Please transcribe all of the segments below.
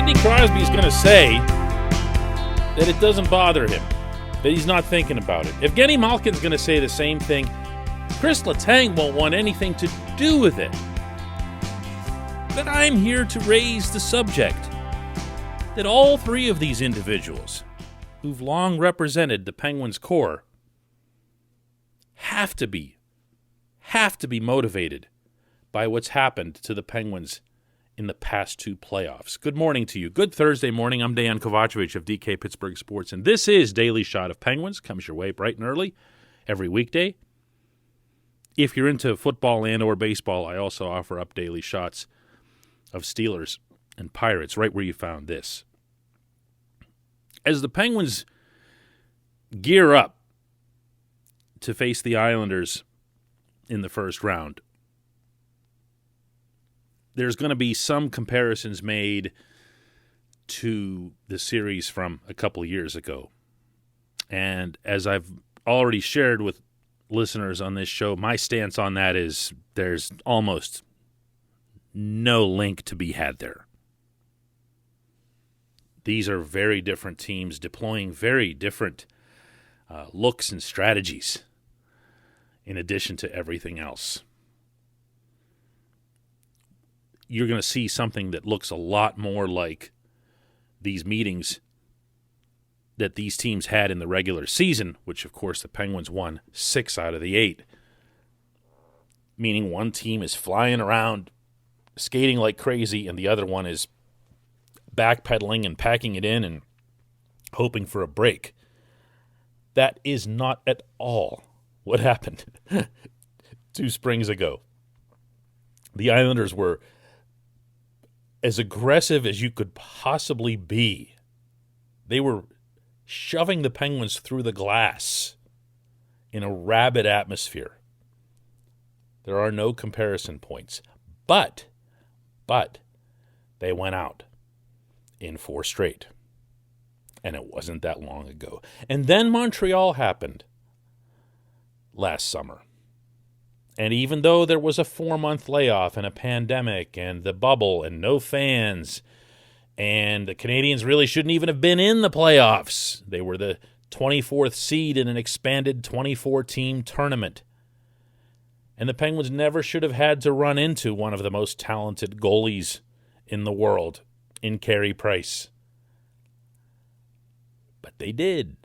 Sidney Crosby's going to say that it doesn't bother him, that he's not thinking about it. Evgeny Malkin's going to say the same thing. Chris Letang won't want anything to do with it. But I'm here to raise the subject that all three of these individuals who've long represented the Penguins' core have to be motivated by what's happened to the Penguins in the past two playoffs. Good morning to you. Good Thursday morning. I'm Dejan Kovacevic of DK Pittsburgh Sports, and this is Daily Shot of Penguins. Comes your way bright and early every weekday. If you're into football and or baseball, I also offer up daily shots of Steelers and Pirates, right where you found this. As the Penguins gear up to face the Islanders in the first round, there's going to be some comparisons made to the series from a couple of years ago. And as I've already shared with listeners on this show, my stance on that is there's almost no link to be had there. These are very different teams deploying very different looks and strategies in addition to everything else. You're going to see something that looks a lot more like these meetings that these teams had in the regular season, which, of course, the Penguins won 6 out of the 8, meaning one team is flying around, skating like crazy, and the other one is backpedaling and packing it in and hoping for a break. That is not at all what happened 2 springs ago. The Islanders were as aggressive as you could possibly be. They were shoving the Penguins through the glass in a rabid atmosphere. There are no comparison points. But they went out in 4 straight. And it wasn't that long ago. And then Montreal happened last summer. And even though there was a 4-month layoff and a pandemic and the bubble and no fans, and the Canadiens really shouldn't even have been in the playoffs. They were the 24th seed in an expanded 24-team tournament. And the Penguins never should have had to run into one of the most talented goalies in the world, in Carey Price. But they did,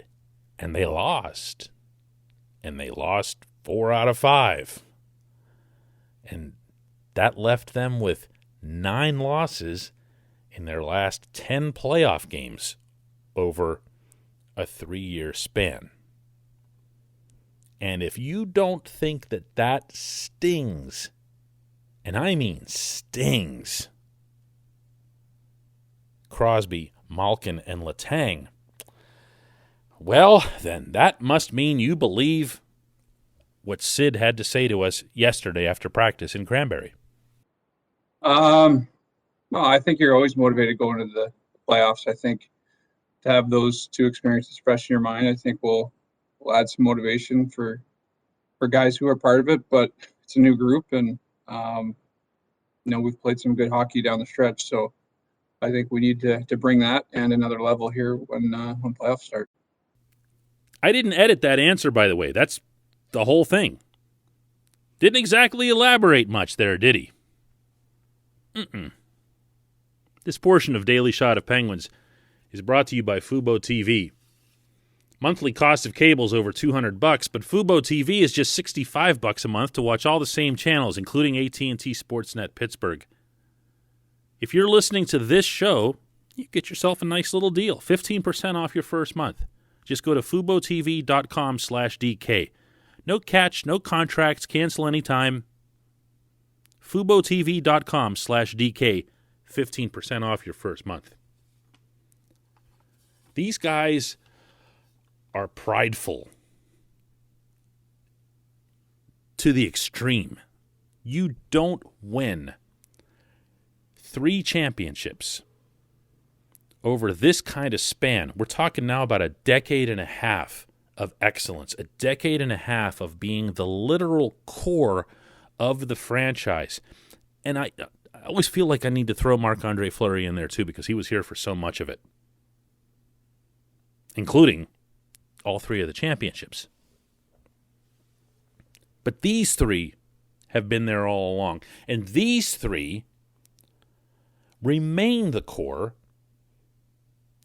and they lost. And they lost 4 out of 5. And that left them with 9 losses in their last 10 playoff games over a 3-year span. And if you don't think that that stings, and I mean stings, Crosby, Malkin, and Letang, well, then that must mean you believe what Sid had to say to us yesterday after practice in Cranberry. Well, I think you're always motivated going into the playoffs. I think to have those 2 experiences fresh in your mind, I think will add some motivation for guys who are part of it. But it's a new group, and we've played some good hockey down the stretch. So I think we need to bring that and another level here when playoffs start. I didn't edit that answer, by the way. That's the whole thing. Didn't exactly elaborate much there, did he? This portion of Daily Shot of Penguins is brought to you by Fubo TV. Monthly cost of cable is over $200, but Fubo TV is just $65 a month to watch all the same channels, including AT&T Sportsnet Pittsburgh. If you're listening to this show, you get yourself a nice little deal, 15% off your first month. Just go to FuboTV.com/DK. No catch, no contracts, cancel anytime. FuboTV.com/DK, 15% off your first month. These guys are prideful to the extreme. You don't win 3 championships over this kind of span. We're talking now about a decade and a half of excellence, a decade and a half of being the literal core of the franchise. And I always feel like I need to throw Marc-Andre Fleury in there too because he was here for so much of it, including all 3 of the championships. But these 3 have been there all along. And these 3 remain the core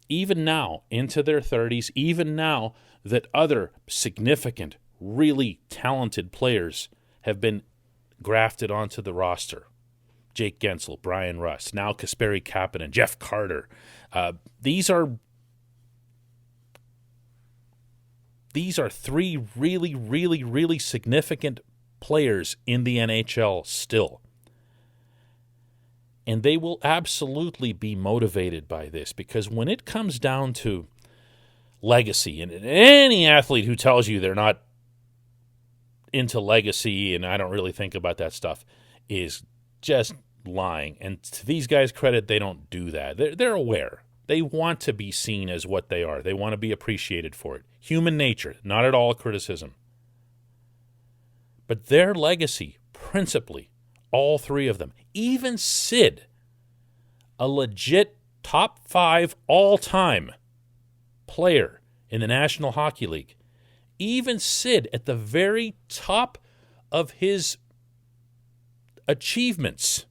even now into their 30s, even now that other significant, really talented players have been grafted onto the roster. Jake Gensel, Brian Rust, now Kasperi Kapanen, Jeff Carter. These are 3 really, really, really significant players in the NHL still. And they will absolutely be motivated by this because when it comes down to legacy, and any athlete who tells you they're not into legacy and I don't really think about that stuff is just lying. And to these guys' credit, they don't do that. They're aware. They want to be seen as what they are. They want to be appreciated for it. Human nature, not at all a criticism. But their legacy, principally, all 3 of them, even Sid, a legit top 5 all-time player in the National Hockey League, even Sid at the very top of his achievements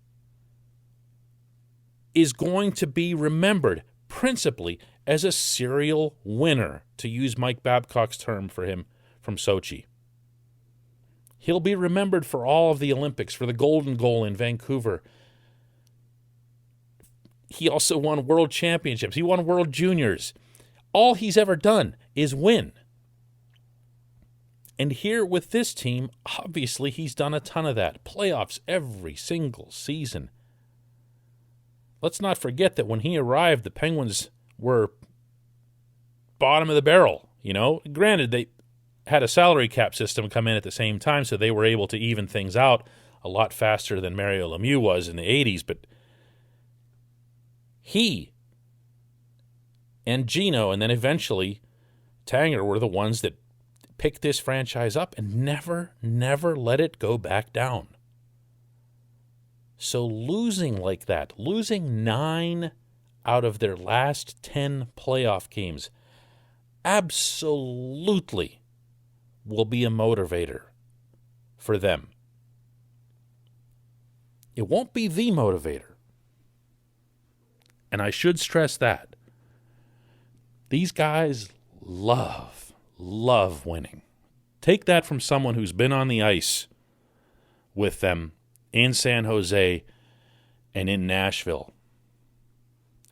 is going to be remembered principally as a serial winner, to use Mike Babcock's term for him from Sochi. He'll be remembered for all of the Olympics, for the golden goal in Vancouver. He also won world championships. He won world juniors. All he's ever done is win. And here with this team, obviously he's done a ton of that. Playoffs every single season. Let's not forget that when he arrived, the Penguins were bottom of the barrel. You know, granted, they had a salary cap system come in at the same time, so they were able to even things out a lot faster than Mario Lemieux was in the 80s. But he and Gino, and then eventually Tanger, were the ones that picked this franchise up and never let it go back down. So losing like that, losing 9 out of their last 10 playoff games, absolutely will be a motivator for them. It won't be the motivator. And I should stress that. These guys love winning. Take that from someone who's been on the ice with them in San Jose and in Nashville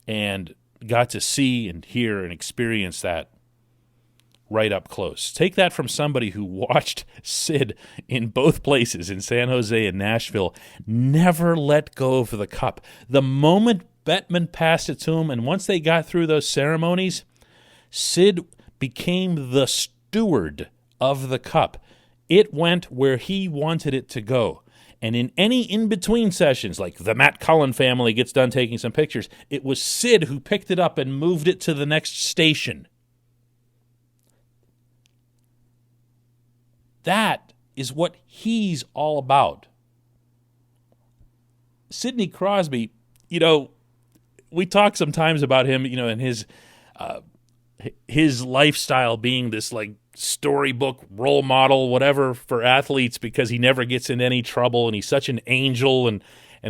and got to see and hear and experience that right up close. Take that from somebody who watched Sid in both places, in San Jose and Nashville, never let go of the cup. The moment Bettman passed it to him, and once they got through those ceremonies, Sid became the steward of the cup. It went where he wanted it to go. And in any in-between sessions, like the Matt Cullen family gets done taking some pictures, it was Sid who picked it up and moved it to the next station. That is what he's all about. Sidney Crosby, you know, we talk sometimes about him, you know, and his lifestyle being this like storybook role model, whatever, for athletes because he never gets in any trouble and he's such an angel and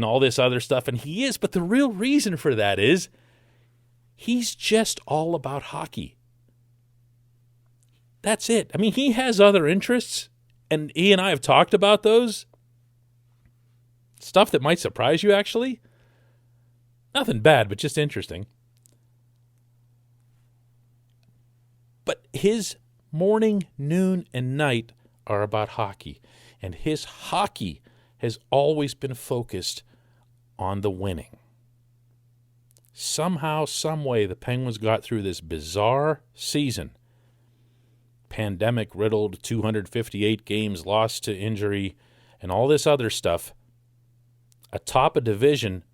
all this other stuff. And he is, but the real reason for that is he's just all about hockey. That's it. I mean, he has other interests, and he and I have talked about those. Stuff that might surprise you, actually. Nothing bad, but just interesting. But his morning, noon, and night are about hockey. And his hockey has always been focused on the winning. Somehow, some way, the Penguins got through this bizarre season. Pandemic-riddled, 258 games lost to injury, and all this other stuff, atop a division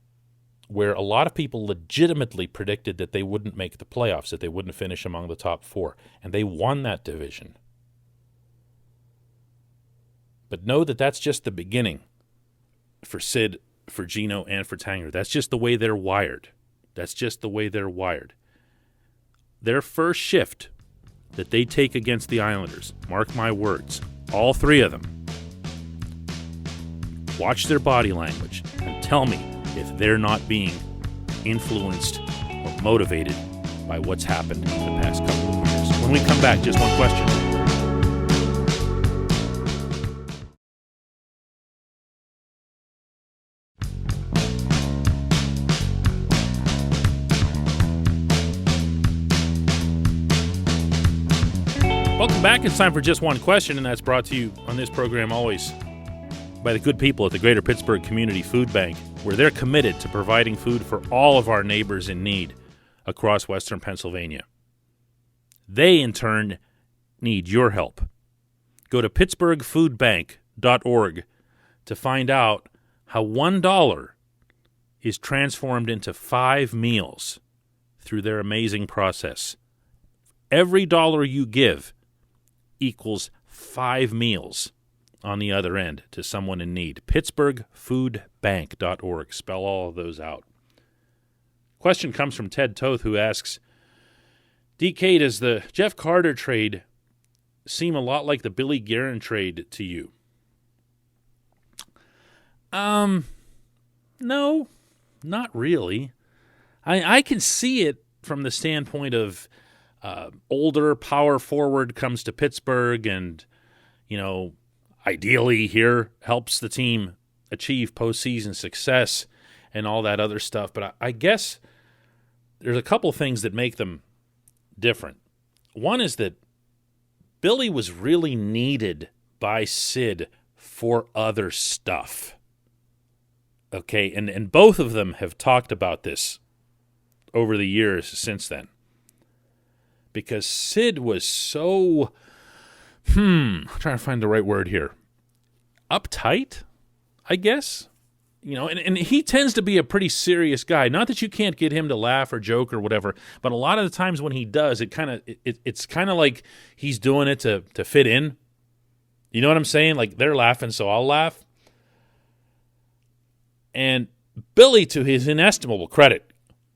where a lot of people legitimately predicted that they wouldn't make the playoffs, that they wouldn't finish among the top 4, and they won that division. But know that that's just the beginning for Sid, for Gino and for Tanger. That's just the way they're wired. Their first shift that they take against the Islanders, mark my words, all three of them, watch their body language and tell me if they're not being influenced or motivated by what's happened in the past couple of years. When we come back, just one question. Welcome back. It's time for Just One Question, and that's brought to you on this program always by the good people at the Greater Pittsburgh Community Food Bank, where they're committed to providing food for all of our neighbors in need across Western Pennsylvania. They, in turn, need your help. Go to pittsburghfoodbank.org to find out how $1 is transformed into 5 meals through their amazing process. Every dollar you give equals 5 meals on the other end to someone in need. pittsburghfoodbank.org. Spell all of those out. Question comes from Ted Toth, who asks, DK, does the Jeff Carter trade seem a lot like the Billy Guerin trade to you? No, not really. I can see it from the standpoint of older power forward comes to Pittsburgh and, ideally here helps the team achieve postseason success and all that other stuff. But I guess there's a couple things that make them different. One is that Billy was really needed by Sid for other stuff. Okay, and both of them have talked about this over the years since then. Because Sid was so, I'm trying to find the right word here, uptight, I guess. And he tends to be a pretty serious guy. Not that you can't get him to laugh or joke or whatever, but a lot of the times when he does, it's kind of like he's doing it to fit in. You know what I'm saying? Like, they're laughing, so I'll laugh. And Billy, to his inestimable credit,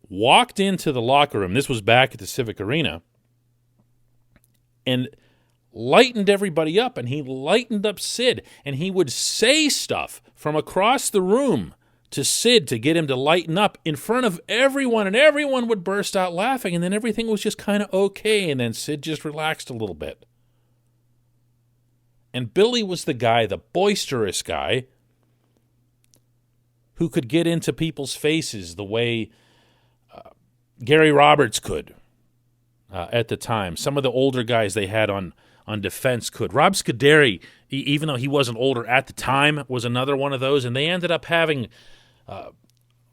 walked into the locker room. This was back at the Civic Arena. And lightened everybody up, and he lightened up Sid, and he would say stuff from across the room to Sid to get him to lighten up in front of everyone, and everyone would burst out laughing, and then everything was just kind of okay, and then Sid just relaxed a little bit. And Billy was the guy, the boisterous guy, who could get into people's faces the way Gary Roberts could. At the time, some of the older guys they had on defense could. Rob Scuderi, even though he wasn't older at the time, was another one of those, and they ended up having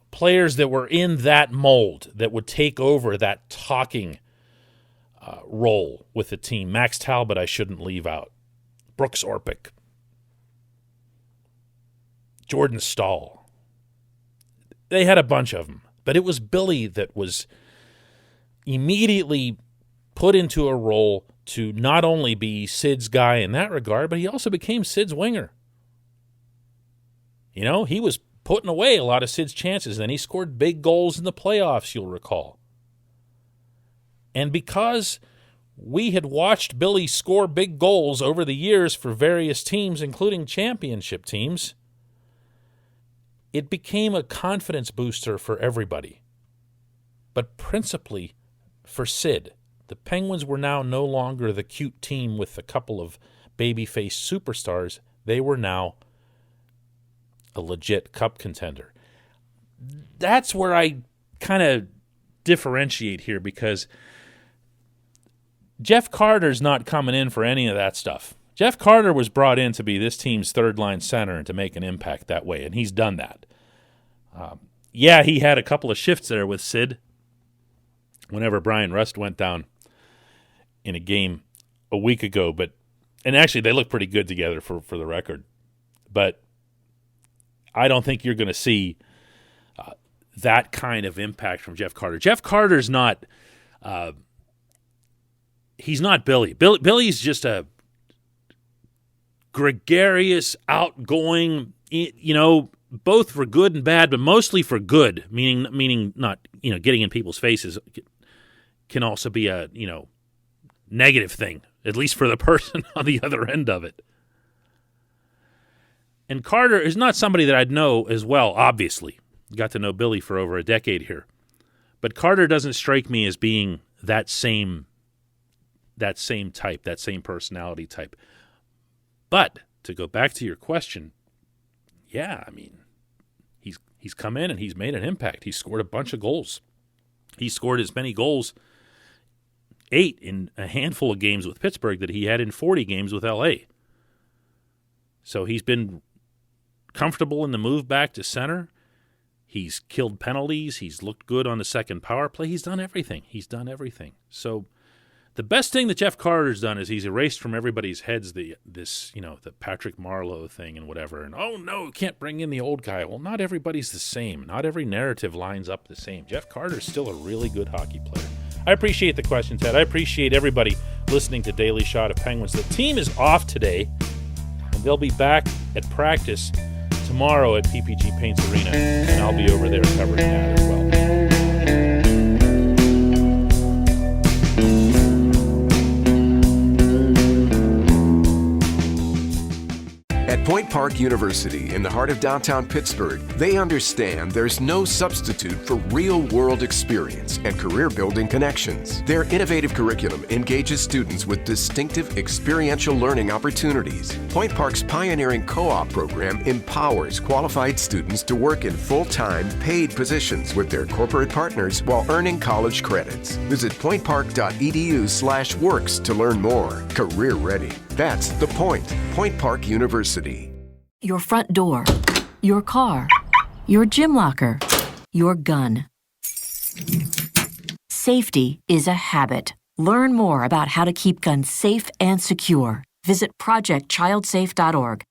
players that were in that mold that would take over that talking role with the team. Max Talbot, I shouldn't leave out. Brooks Orpik. Jordan Stahl. They had a bunch of them, but it was Billy that was immediately put into a role to not only be Sid's guy in that regard, but he also became Sid's winger. He was putting away a lot of Sid's chances. Then he scored big goals in the playoffs, you'll recall. And because we had watched Billy score big goals over the years for various teams, including championship teams, it became a confidence booster for everybody. But principally for Sid. The Penguins were now no longer the cute team with a couple of baby-faced superstars. They were now a legit cup contender. That's where I kind of differentiate here, because Jeff Carter's not coming in for any of that stuff. Jeff Carter was brought in to be this team's third-line center and to make an impact that way, and he's done that. He had a couple of shifts there with Sid whenever Brian Rust went down in a game a week ago, and actually they look pretty good together for the record. But I don't think you're going to see that kind of impact from Jeff Carter. Jeff Carter's not he's not Billy. Billy's just a gregarious, outgoing, both for good and bad, but mostly for good, meaning not, getting in people's faces can also be a, negative thing, at least for the person on the other end of it. And Carter is not somebody that I'd know as well, obviously. Got to know Billy for over a decade here. But Carter doesn't strike me as being that same type, that same personality type. But to go back to your question, yeah, I mean, he's come in and he's made an impact. He's scored a bunch of goals. He scored as many goals, 8 in a handful of games with Pittsburgh that he had in 40 games with L.A. So he's been comfortable in the move back to center. He's killed penalties. He's looked good on the second power play. He's done everything. So the best thing that Jeff Carter's done is he's erased from everybody's heads the Patrick Marleau thing and whatever. And, oh, no, can't bring in the old guy. Well, not everybody's the same. Not every narrative lines up the same. Jeff Carter's still a really good hockey player. I appreciate the question, Ted. I appreciate everybody listening to Daily Shot of Penguins. The team is off today, and they'll be back at practice tomorrow at PPG Paints Arena, and I'll be over there covering that as well. At Point Park University in the heart of downtown Pittsburgh, they understand there's no substitute for real-world experience and career-building connections. Their innovative curriculum engages students with distinctive experiential learning opportunities. Point Park's pioneering co-op program empowers qualified students to work in full-time, paid positions with their corporate partners while earning college credits. Visit pointpark.edu/works to learn more. Career ready. That's the point. Point Park University. Your front door, your car, your gym locker, your gun. Safety is a habit. Learn more about how to keep guns safe and secure. Visit projectchildsafe.org.